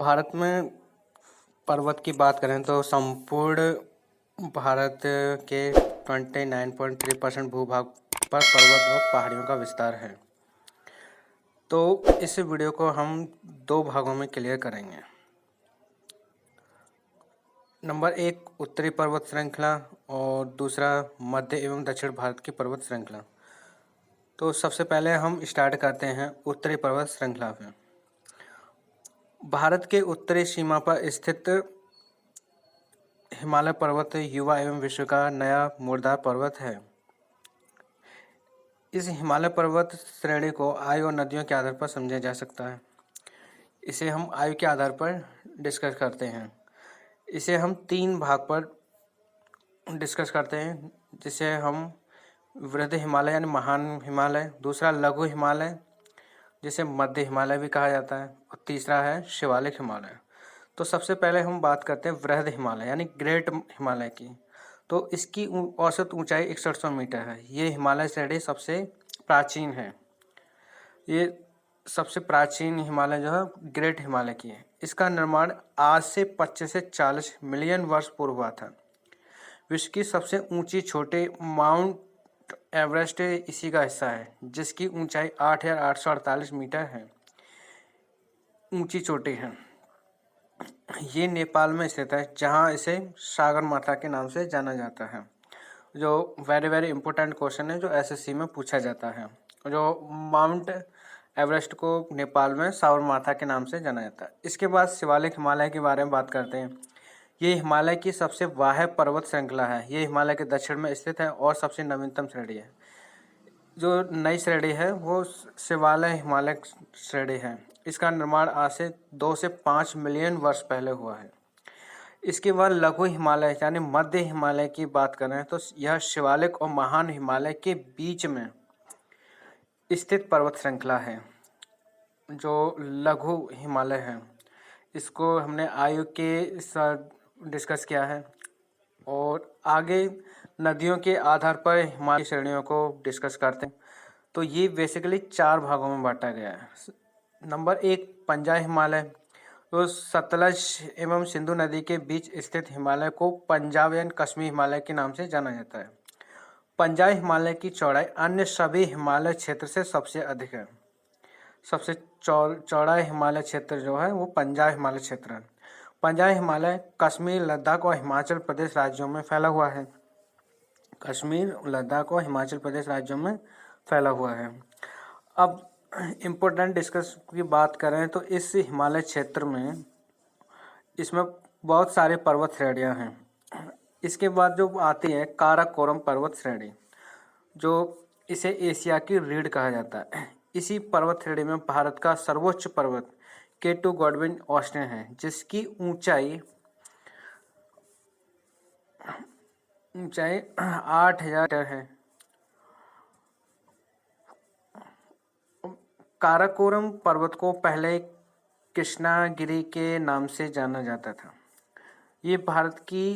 भारत में पर्वत की बात करें तो संपूर्ण भारत के 29.3% भूभाग पर पर्वत व पहाड़ियों का विस्तार है। तो इस वीडियो को हम दो भागों में क्लियर करेंगे। नंबर 1 उत्तरी पर्वत श्रृंखला और दूसरा मध्य एवं दक्षिण भारत की पर्वत श्रृंखला। तो सबसे पहले हम स्टार्ट करते हैं उत्तरी पर्वत श्रृंखला में। भारत के उत्तरी सीमा पर स्थित हिमालय पर्वत युवा एवं विश्व का नया मुर्दार पर्वत है। इस हिमालय पर्वत श्रेणी को आयु और नदियों के आधार पर समझा जा सकता है। इसे हम आयु के आधार पर डिस्कस करते हैं। इसे हम 3 भाग पर डिस्कस करते हैं, जिसे हम वृद्ध हिमालय यानी महान हिमालय, दूसरा लघु हिमालय जिसे मध्य हिमालय भी कहा जाता है, और तीसरा है शिवालिक हिमालय। तो सबसे पहले हम बात करते हैं वृहद हिमालय यानी ग्रेट हिमालय की। तो इसकी औसत ऊंचाई 6100 मीटर है। ये हिमालय श्रेणी सबसे प्राचीन है। ये सबसे प्राचीन हिमालय जो है ग्रेट हिमालय की है। इसका निर्माण आज से 25 से 40 मिलियन वर्ष पूर्व हुआ था। विश्व की सबसे ऊंची छोटे माउंट एवरेस्ट इसी का हिस्सा है, जिसकी ऊंचाई 8848 मीटर है। ऊंची चोटी है। ये नेपाल में स्थित है, जहां इसे सागर माथा के नाम से जाना जाता है। जो वेरी इंपॉर्टेंट क्वेश्चन है जो एसएससी में पूछा जाता है। जो माउंट एवरेस्ट को नेपाल में सागर माथा के नाम से जाना जाता है। इसके बाद शिवालिक हिमालय के बारे में बात करते हैं। ये हिमालय की सबसे वाह्य पर्वत श्रृंखला है। ये हिमालय के दक्षिण में स्थित है और सबसे नवीनतम श्रेणी है। जो नई श्रेणी है वो शिवालय हिमालय श्रेणी है। इसका निर्माण आज से 2 से 5 मिलियन वर्ष पहले हुआ है। इसके बाद लघु हिमालय यानी मध्य हिमालय की बात करें तो यह शिवालिक और महान हिमालय के बीच में स्थित पर्वत श्रृंखला है। जो लघु हिमालय है इसको हमने आयु के साथ डिस्कस किया है, और आगे नदियों के आधार पर हिमालय श्रेणियों को डिस्कस करते हैं। तो ये बेसिकली 4 भागों में बांटा गया है। नंबर 1 पंजाब हिमालय। तो सतलज एवं सिंधु नदी के बीच स्थित हिमालय को पंजाब यानी कश्मीर हिमालय के नाम से जाना जाता है। पंजाब हिमालय की चौड़ाई अन्य सभी हिमालय क्षेत्र से सबसे अधिक है। सबसे चौड़ा हिमालय क्षेत्र जो है वो पंजाब हिमालय क्षेत्र है। पंजाब हिमालय कश्मीर, लद्दाख और हिमाचल प्रदेश राज्यों में फैला हुआ है। कश्मीर, लद्दाख और हिमाचल प्रदेश राज्यों में फैला हुआ है। अब इम्पोर्टेंट डिस्कस की बात करें तो इस हिमालय क्षेत्र में इसमें बहुत सारे पर्वत श्रेणियां हैं। इसके बाद जो आती है काराकोरम पर्वत श्रेणी, जो इसे एशिया की रीढ़ कहा जाता है। इसी पर्वत श्रेणी में भारत का सर्वोच्च पर्वत K2 गॉडविन ऑस्टिन है, जिसकी ऊंचाई 8000 मीटर है। काराकोरम पर्वत को पहले कृष्णागिरी के नाम से जाना जाता था। ये भारत की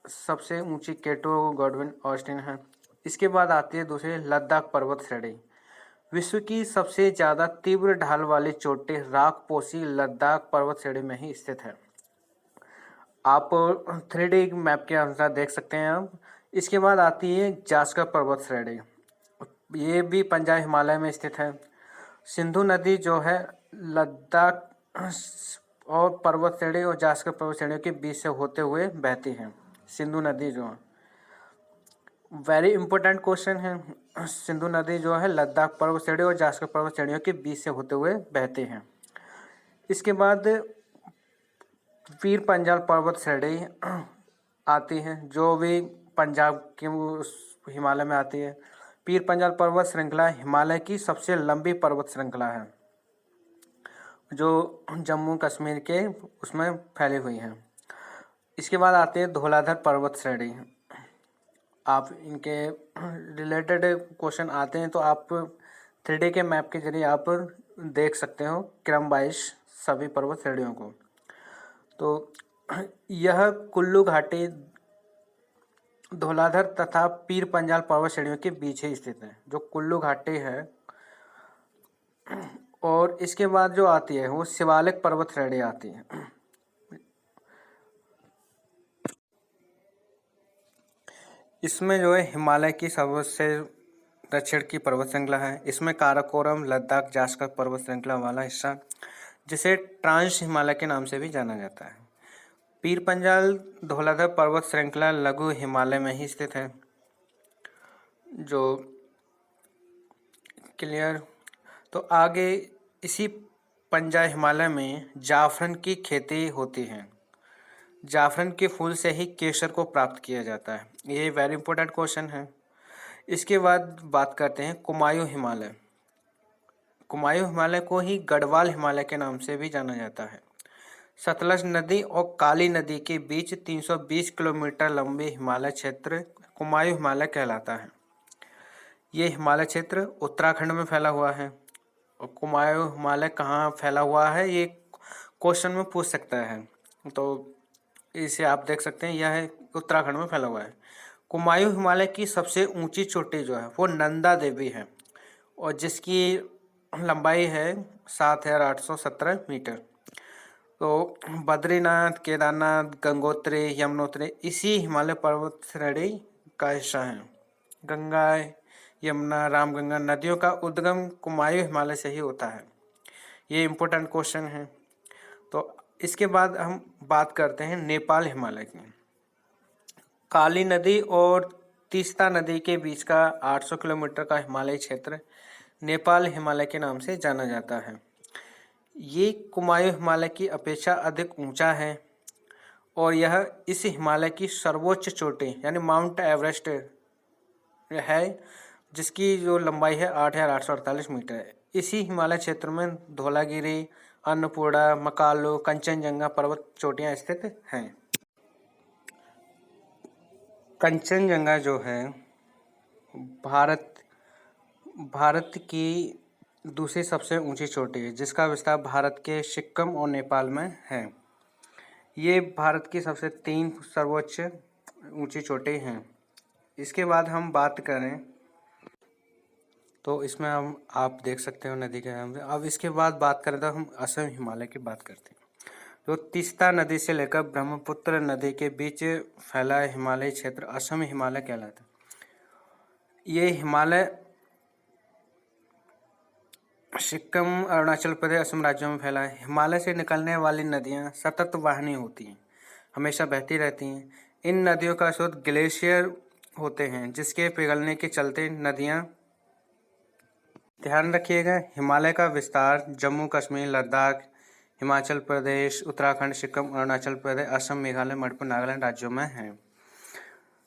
सबसे ऊंची K2 गॉडविन ऑस्टिन है। इसके बाद आती है दूसरी लद्दाख पर्वत श्रेणी। विश्व की सबसे ज़्यादा तीव्र ढाल वाली चोटी राकपोशी लद्दाख पर्वत श्रेणी में ही स्थित है। आप 3D मैप के अनुसार देख सकते हैं आप। इसके बाद आती है जास्कर पर्वत श्रेणी। ये भी पंजाब हिमालय में स्थित है। सिंधु नदी जो है लद्दाख और पर्वत श्रेणी और जास्कर पर्वत श्रेणी के बीच से होते हुए बहती है। सिंधु नदी जो है वेरी इंपॉर्टेंट क्वेश्चन है। सिंधु नदी जो है लद्दाख पर्वत श्रेणी और जास्कर पर्वत श्रेणियों के बीच से होते हुए बहते हैं। इसके बाद पीर पंजाल पर्वत श्रेणी आती है, जो भी पंजाब के हिमालय में आती है। पीर पंजाल पर्वत श्रृंखला हिमालय की सबसे लंबी पर्वत श्रृंखला है, जो जम्मू कश्मीर के उसमें फैली हुई है। इसके बाद आते हैं धौलाधर पर्वत श्रेणी। आप इनके रिलेटेड क्वेश्चन आते हैं तो आप 3D के मैप के जरिए आप देख सकते हो क्रम वाइज सभी पर्वत श्रेणियों को। तो यह कुल्लू घाटी, धौलाधर तथा पीर पंजाल पर्वत श्रेणियों के बीच ही स्थित है, जो कुल्लू घाटी है। और इसके बाद जो आती है वो शिवालिक पर्वत श्रेणी आती है। इसमें जो है हिमालय की सबसे दक्षिण की पर्वत श्रृंखला है। इसमें काराकोरम, लद्दाख, जास्कर पर्वत श्रृंखला वाला हिस्सा, जिसे ट्रांस हिमालय के नाम से भी जाना जाता है। पीर पंजाल धौलाधर पर्वत श्रृंखला लघु हिमालय में ही स्थित है। जो क्लियर। तो आगे इसी पंजाब हिमालय में जाफरन की खेती होती है। जाफरन के फूल से ही केसर को प्राप्त किया जाता है। ये वेरी इंपॉर्टेंट क्वेश्चन है। इसके बाद बात करते हैं कुमायूं हिमालय। कुमायूं हिमालय को ही गढ़वाल हिमालय के नाम से भी जाना जाता है। सतलज नदी और काली नदी के बीच 320 किलोमीटर लंबे हिमालय क्षेत्र कुमायूं हिमालय कहलाता है। ये हिमालय क्षेत्र उत्तराखंड में फैला हुआ है। और कुमायूं हिमालय कहाँ फैला हुआ है, ये क्वेश्चन में पूछ सकता है, तो इसे आप देख सकते हैं, यह उत्तराखंड में फैला हुआ है। कुमायूं हिमालय की सबसे ऊंची चोटी जो है वो नंदा देवी है, और जिसकी लंबाई है 7,817 मीटर। तो बद्रीनाथ, केदारनाथ, गंगोत्री, यमुनोत्री इसी हिमालय पर्वत श्रेणी का हिस्सा है। गंगा, यमुना, रामगंगा नदियों का उद्गम कुमायूं हिमालय से ही होता है। ये इम्पोर्टेंट क्वेश्चन है। तो इसके बाद हम बात करते हैं नेपाल हिमालय की। काली नदी और तीस्ता नदी के बीच का 800 किलोमीटर का हिमालयी क्षेत्र नेपाल हिमालय के नाम से जाना जाता है। ये कुमायूं हिमालय की अपेक्षा अधिक ऊंचा है, और यह इस हिमालय की सर्वोच्च चोटी यानी माउंट एवरेस्ट है, जिसकी जो लंबाई है 8,848 मीटर है। इसी हिमालय क्षेत्र में धौलागिरी, अन्नपूर्णा, मकालू, कंचनजंगा पर्वत चोटियां स्थित हैं। कंचनजंगा जो है भारत की दूसरी सबसे ऊंची चोटी है, जिसका विस्तार भारत के सिक्किम और नेपाल में है। ये भारत की सबसे 3 सर्वोच्च ऊंची चोटी हैं। इसके बाद हम बात करें तो इसमें हम आप देख सकते हो नदी के नाम से। अब इसके बाद बात करें तो हम असम हिमालय की बात करते हैं। तो तीस्ता नदी से लेकर ब्रह्मपुत्र नदी के बीच फैला हिमालयी क्षेत्र असम हिमालय कहलाता है। ये हिमालय सिक्किम, अरुणाचल प्रदेश, असम राज्यों में फैला है। हिमालय से निकलने वाली नदियां सतत वाहिनी होती हैं, हमेशा बहती रहती हैं। इन नदियों का स्रोत ग्लेशियर होते हैं, जिसके पिघलने के चलते नदियां। ध्यान रखिएगा, हिमालय का विस्तार जम्मू कश्मीर, लद्दाख, हिमाचल प्रदेश, उत्तराखंड, सिक्किम, अरुणाचल प्रदेश, असम, मेघालय, मणिपुर, नागालैंड राज्यों में है।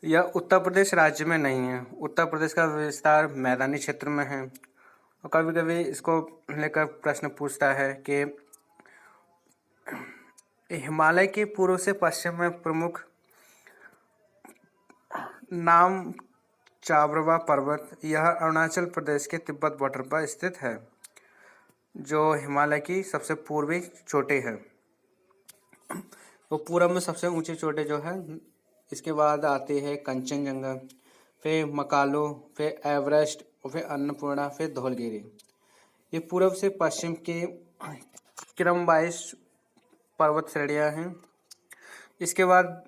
यह उत्तर प्रदेश राज्य में नहीं है। उत्तर प्रदेश का विस्तार मैदानी क्षेत्र में है। और कभी कभी इसको लेकर प्रश्न पूछता है कि हिमालय के पूर्व से पश्चिम में प्रमुख नाम चाब्रवा पर्वत, यह अरुणाचल प्रदेश के तिब्बत बॉर्डर पर स्थित है, जो हिमालय की सबसे पूर्वी चोटी है। तो पूरब में सबसे ऊंची चोटी जो है, इसके बाद आती है कंचनजंगा, फिर मकालू, फिर एवरेस्ट, और फिर अन्नपूर्णा, फिर धौलगिरी। ये पूर्व से पश्चिम के क्रमवाइज पर्वत श्रेणियां हैं। इसके बाद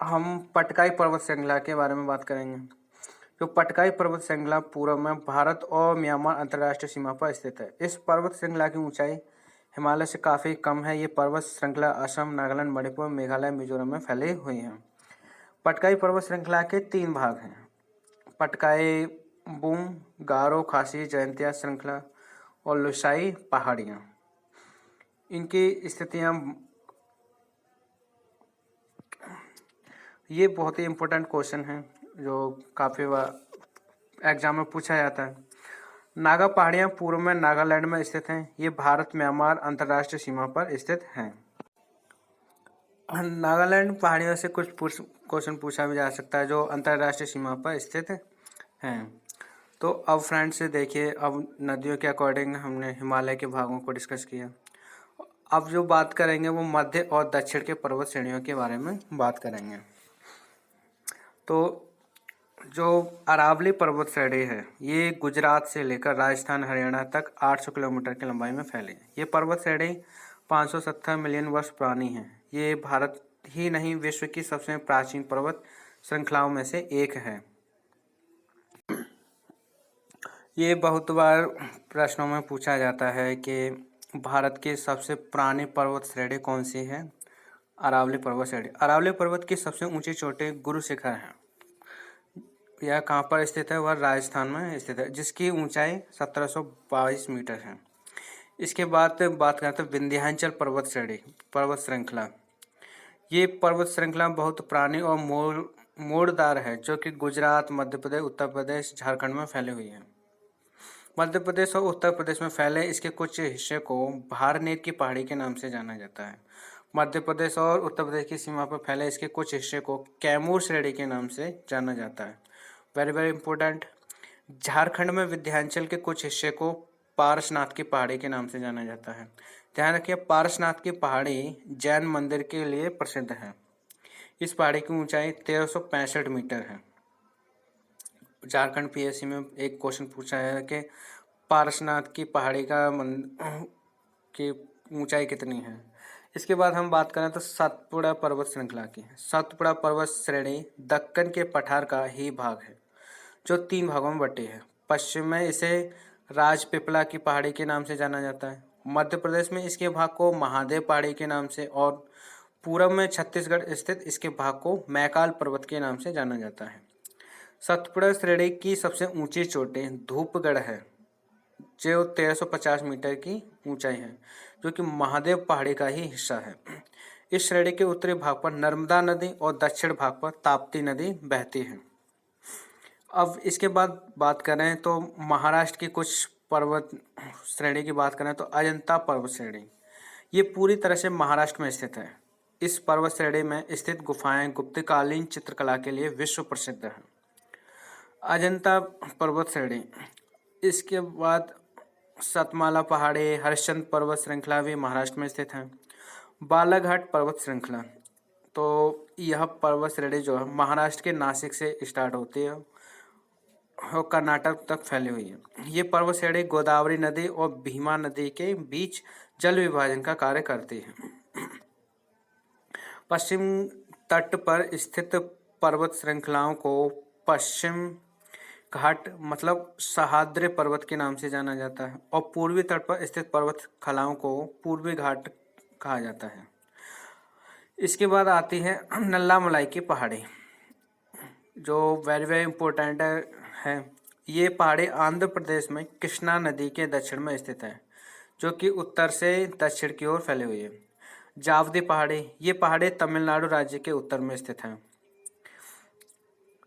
हम पटकाई पर्वत श्रृंखला के बारे में बात करेंगे। जो पटकाई पर्वत श्रृंखला पूर्व में भारत और म्यांमार अंतर्राष्ट्रीय सीमा पर स्थित है। इस पर्वत श्रृंखला की ऊंचाई हिमालय से काफ़ी कम है। ये पर्वत श्रृंखला असम, नागालैंड, मणिपुर, मेघालय, मिजोरम में फैली हुई हैं। पटकाई पर्वत श्रृंखला के 3 भाग हैं: पटकाई बूम, गारो, खासी, जयंतिया श्रृंखला और लुसाई पहाड़ियाँ। इनकी स्थितियाँ, ये बहुत ही इम्पोर्टेंट क्वेश्चन है जो काफ़ी बार एग्जाम में पूछा जाता है। नागा पहाड़ियाँ पूर्व में नागालैंड में स्थित हैं। ये भारत म्यांमार अंतर्राष्ट्रीय सीमा पर स्थित हैं। नागालैंड पहाड़ियों से कुछ क्वेश्चन पूछा भी जा सकता है जो अंतर्राष्ट्रीय सीमा पर स्थित हैं। तो अब फ्रेंड्स से देखिए, अब नदियों के अकॉर्डिंग हमने हिमालय के भागों को डिस्कस किया। अब जो बात करेंगे वो मध्य और दक्षिण के पर्वत श्रेणियों के बारे में बात करेंगे। तो जो अरावली पर्वत श्रेणी है, ये गुजरात से लेकर राजस्थान, हरियाणा तक 800 किलोमीटर की लंबाई में फैली है। ये पर्वत श्रेणी 570 मिलियन वर्ष पुरानी है। ये भारत ही नहीं विश्व की सबसे प्राचीन पर्वत श्रृंखलाओं में से एक है। ये बहुत बार प्रश्नों में पूछा जाता है कि भारत की सबसे पुरानी पर्वत श्रेणी कौन सी है? अरावली पर्वत श्रेणी। अरावली पर्वत की सबसे ऊंची चोटी गुरु शिखर है। यह कहाँ पर स्थित है? वह राजस्थान में स्थित है, जिसकी ऊंचाई 1722 मीटर है। इसके बाद बात करते हैं विंध्याचल पर्वत श्रृंखला। ये पर्वत श्रृंखला बहुत पुरानी और मोड़दार है, जो कि गुजरात, मध्य प्रदेश, उत्तर प्रदेश, झारखंड में फैली हुई है। मध्य प्रदेश और उत्तर प्रदेश में फैले इसके कुछ हिस्से को भारनेर की पहाड़ी के नाम से जाना जाता है। मध्य प्रदेश और उत्तर प्रदेश की सीमा पर फैले इसके कुछ हिस्से को कैमूर श्रेणी के नाम से जाना जाता है। Very very important. झारखंड में विंध्याचल के कुछ हिस्से को पारसनाथ की पहाड़ी के नाम से जाना जाता है। ध्यान रखिए, पारसनाथ की पहाड़ी जैन मंदिर के लिए प्रसिद्ध है। इस पहाड़ी की ऊंचाई 1365 मीटर है। झारखंड पीएससी में एक क्वेश्चन पूछा है कि पारसनाथ की पहाड़ी की ऊंचाई कितनी है। इसके बाद हम बात करें तो सतपुड़ा पर्वत श्रृंखला की। सतपुड़ा पर्वत श्रेणी दक्कन के पठार का ही भाग है, जो 3 भागों में बटी है। पश्चिम में इसे राजपिपला की पहाड़ी के नाम से जाना जाता है। मध्य प्रदेश में इसके भाग को महादेव पहाड़ी के नाम से और पूर्व में छत्तीसगढ़ स्थित इसके भाग को मैकाल पर्वत के नाम से जाना जाता है। सतपुड़ा श्रेणी की सबसे ऊंची चोटी धूपगढ़ है, जो 1350 मीटर की ऊंचाई है, जो कि महादेव पहाड़ी का ही हिस्सा है। इस श्रेणी के उत्तरी भाग पर नर्मदा नदी और दक्षिण भाग पर ताप्ती नदी बहती है। अब इसके बाद बात करें तो महाराष्ट्र की कुछ पर्वत श्रेणी की बात करें तो अजंता पर्वत श्रेणी। ये पूरी तरह से महाराष्ट्र में स्थित है। इस पर्वत श्रेणी में स्थित गुफाएं गुप्तकालीन चित्रकला के लिए विश्व प्रसिद्ध है। अजंता पर्वत श्रेणी। इसके बाद सतमाला पहाड़ी, हरिश्चंद्र पर्वत श्रृंखला भी महाराष्ट्र में स्थित है। बालाघाट पर्वत श्रृंखला, तो यह पर्वत श्रेणी जो है महाराष्ट्र के नासिक से स्टार्ट होती है और कर्नाटक तक फैली हुई है। ये पर्वत श्रेणी गोदावरी नदी और भीमा नदी के बीच जल विभाजन का कार्य करती है। पश्चिम तट पर स्थित पर्वत श्रृंखलाओं को पश्चिम घाट मतलब सह्याद्री पर्वत के नाम से जाना जाता है और पूर्वी तट पर स्थित पर्वत खलाओं को पूर्वी घाट कहा जाता है। इसके बाद आती है नल्लामलाई की पहाड़ी, जो वेरी वेरी इंपॉर्टेंट है। ये पहाड़ी आंध्र प्रदेश में कृष्णा नदी के दक्षिण में स्थित है, जो कि उत्तर से दक्षिण की ओर फैली हुई है। जावदी पहाड़ी, ये पहाड़ी तमिलनाडु राज्य के उत्तर में स्थित है।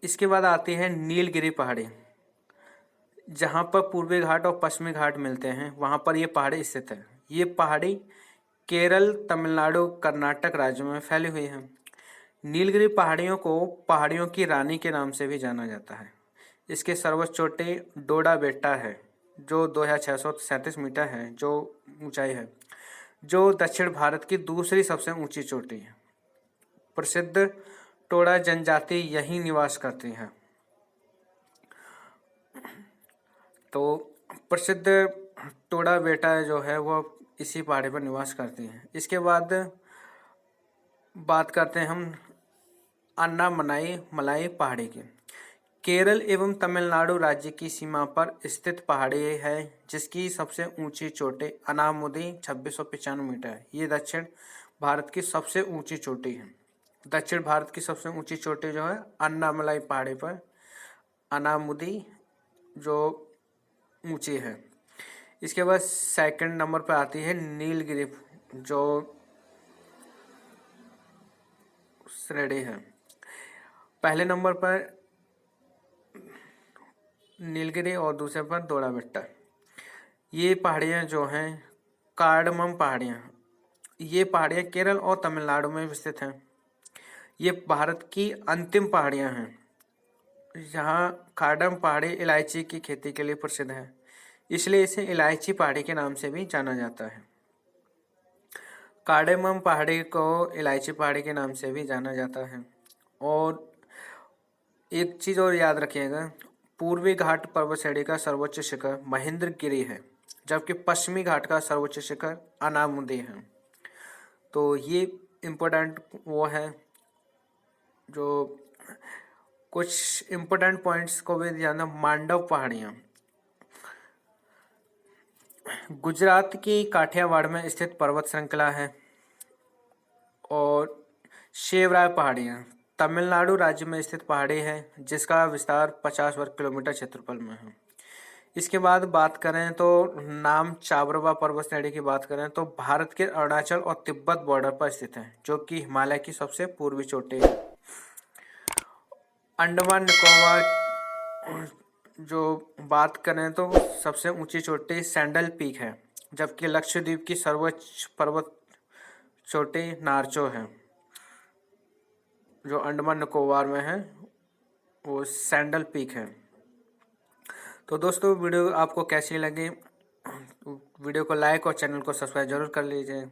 इसके बाद आती है नीलगिरी पहाड़ी, जहाँ पर पूर्वी घाट और पश्चिमी घाट मिलते हैं, वहाँ पर ये पहाड़ी स्थित है। ये पहाड़ी केरल, तमिलनाडु, कर्नाटक राज्यों में फैली हुई है। नीलगिरी पहाड़ियों को पहाड़ियों की रानी के नाम से भी जाना जाता है। इसके सर्वोच्च चोटी डोडा बेट्टा है, जो 2637 मीटर है, जो ऊंचाई है, जो दक्षिण भारत की दूसरी सबसे ऊंची चोटी है। प्रसिद्ध टोडा जनजाति यहीं निवास करती है। तो प्रसिद्ध टोडा बेटा जो है वो इसी पहाड़ी पर निवास करती है। इसके बाद बात करते हैं हम अन्नामलाई पहाड़ी की। केरल एवं तमिलनाडु राज्य की सीमा पर स्थित पहाड़ी है, जिसकी सबसे ऊंची चोटी अनामुदी 2695 मीटर है। ये दक्षिण भारत की सबसे ऊंची चोटी है। दक्षिण भारत की सबसे ऊंची चोटी जो है अन्नामलाई पहाड़ी पर अनामुदी जो ऊंची है। इसके बाद सेकंड नंबर पर आती है नीलगिरी, जो श्रेणी है। पहले नंबर पर नीलगिरी और दूसरे पर डोडा बेट्टा। ये पहाड़ियाँ जो हैं कार्डमम पहाड़ियाँ, ये पहाड़ियाँ केरल और तमिलनाडु में स्थित हैं। ये भारत की अंतिम पहाड़ियाँ हैं। यहाँ कार्डम पहाड़ी इलायची की खेती के लिए प्रसिद्ध है, इसलिए इसे इलायची पहाड़ी के नाम से भी जाना जाता है। कार्डेमम पहाड़ी को इलायची पहाड़ी के नाम से भी जाना जाता है। और एक चीज़ और याद रखिएगा, पूर्वी घाट पर्वत श्रेणी का सर्वोच्च शिखर महेंद्रगिरी है, जबकि पश्चिमी घाट का सर्वोच्च शिखर अनामुदी है। तो ये इम्पोर्टेंट वो है, जो कुछ इम्पोर्टेंट पॉइंट्स को भी ध्यान, मांडव पहाड़ियाँ गुजरात की काठियावाड़ में स्थित पर्वत श्रृंखला है। और शेवराय पहाड़ियाँ तमिलनाडु राज्य में स्थित पहाड़ी है जिसका विस्तार 50 वर्ग किलोमीटर क्षेत्रफल में है। इसके बाद बात करें तो नाम चाबरवा पर्वत श्रेणी की बात करें तो भारत के अरुणाचल और तिब्बत बॉर्डर पर स्थित है, जो कि हिमालय की सबसे पूर्वी चोटी है। अंडमान निकोबार जो बात करें तो सबसे ऊंची चोटी सैंडल पीक है, जबकि लक्षद्वीप की सर्वोच्च पर्वत चोटी नारचो है। जो अंडमान निकोबार में है वो सैंडल पीक है। तो दोस्तों वीडियो आपको कैसी लगी, वीडियो को लाइक और चैनल को सब्सक्राइब जरूर कर लीजिए।